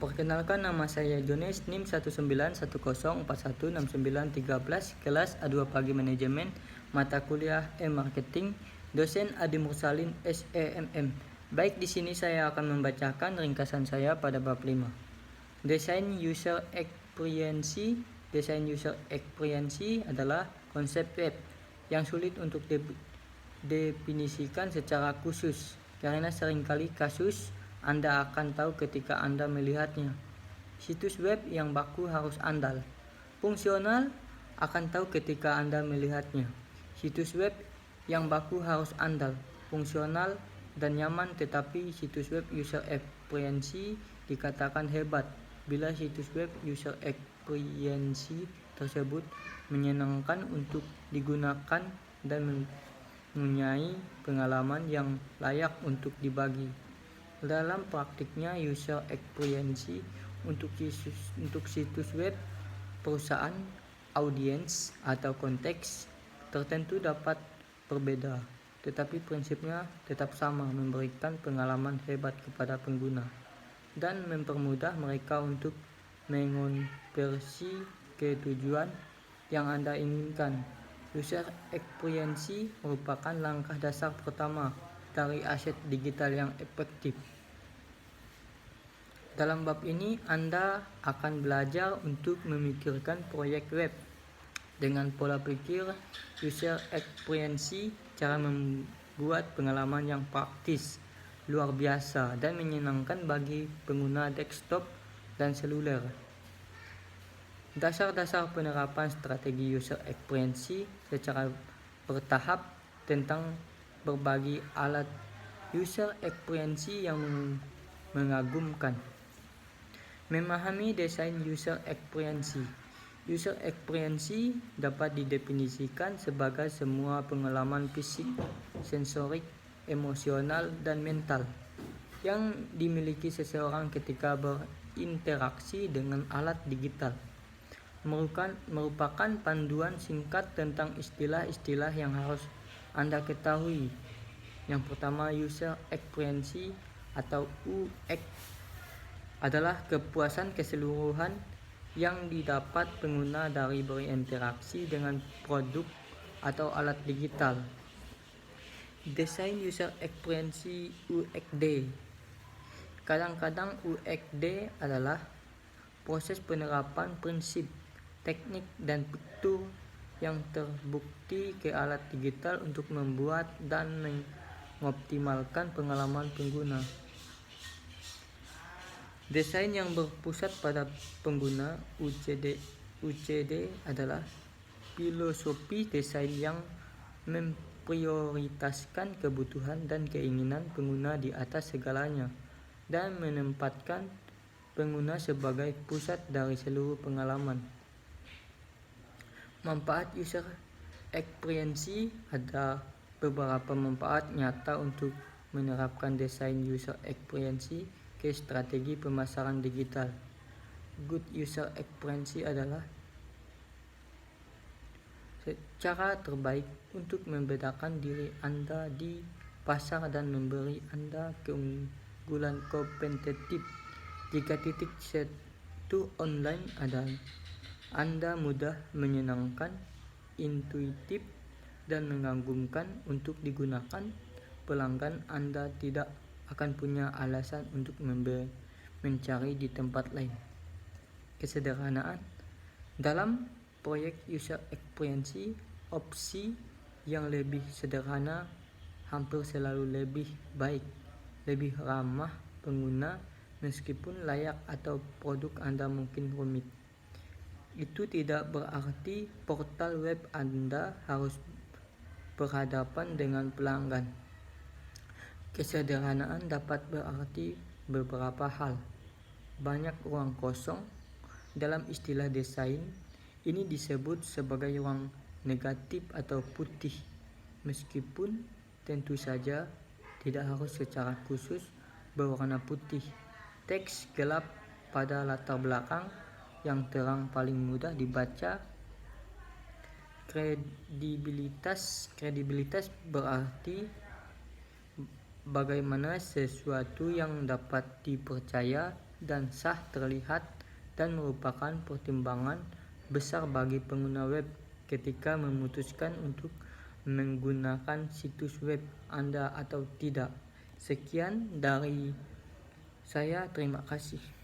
Perkenalkan, nama saya Jones, NIM 19104149693, kelas A2 Pagi Manajemen, mata kuliah E-Marketing, dosen Adi Mursalin SEMM. Baik, di sini saya akan membacakan ringkasan saya pada bab 5. Desain User Experience. Desain User Experience adalah konsep web yang sulit untuk definisikan secara khusus, karena seringkali kasus Anda akan tahu ketika Anda melihatnya. Situs web yang baku harus andal, fungsional, akan tahu ketika Anda melihatnya. Situs web yang baku harus andal, fungsional, dan nyaman, tetapi situs web user experience dikatakan hebat bila situs web user experience tersebut menyenangkan untuk digunakan dan mempunyai pengalaman yang layak untuk dibagi. Dalam praktiknya, user experience untuk situs web perusahaan, audiens, atau konteks tertentu dapat berbeda, tetapi prinsipnya tetap sama, memberikan pengalaman hebat kepada pengguna dan mempermudah mereka untuk mengonversi ke tujuan yang Anda inginkan. User experience merupakan langkah dasar pertama dari aset digital yang efektif. Dalam bab ini, Anda akan belajar untuk memikirkan proyek web dengan pola pikir user experience, cara membuat pengalaman yang praktis, luar biasa, dan menyenangkan bagi pengguna desktop dan seluler. Dasar-dasar penerapan strategi user experience secara bertahap tentang berbagi alat user experience yang mengagumkan. Memahami desain user experience. User experience dapat didefinisikan sebagai semua pengalaman fisik, sensorik, emosional, dan mental yang dimiliki seseorang ketika berinteraksi dengan alat digital. Merupakan panduan singkat tentang istilah-istilah yang harus Anda ketahui. Yang pertama, user experience atau UX adalah kepuasan keseluruhan yang didapat pengguna dari berinteraksi dengan produk atau alat digital. Desain user experience UXD. Kadang-kadang UXD adalah proses penerapan prinsip, teknik, dan fitur yang terbukti ke alat digital untuk membuat dan mengoptimalkan pengalaman pengguna. Desain yang berpusat pada pengguna UCD adalah filosofi desain yang memprioritaskan kebutuhan dan keinginan pengguna di atas segalanya dan menempatkan pengguna sebagai pusat dari seluruh pengalaman. Manfaat user experience. Ada beberapa manfaat nyata untuk menerapkan desain user experience ke strategi pemasaran digital. Good user experience adalah cara terbaik untuk membedakan diri Anda di pasar dan memberi Anda keunggulan kompetitif. Jika titik satu online adalah Anda mudah, menyenangkan, intuitif, dan mengagumkan untuk digunakan, pelanggan Anda tidak akan punya alasan untuk mencari di tempat lain. Kesederhanaan. Dalam proyek user experience, opsi yang lebih sederhana hampir selalu lebih baik, lebih ramah pengguna, meskipun layak atau produk Anda mungkin rumit. Itu tidak berarti portal web Anda harus berhadapan dengan pelanggan. Kesederhanaan dapat berarti beberapa hal. Banyak ruang kosong. Dalam istilah desain, ini disebut sebagai ruang negatif atau putih, meskipun tentu saja tidak harus secara khusus berwarna putih. Teks gelap pada latar belakang yang terang paling mudah dibaca. Kredibilitas berarti bagaimana sesuatu yang dapat dipercaya dan sah terlihat dan merupakan pertimbangan besar bagi pengguna web ketika memutuskan untuk menggunakan situs web Anda atau tidak. Sekian dari saya, terima kasih.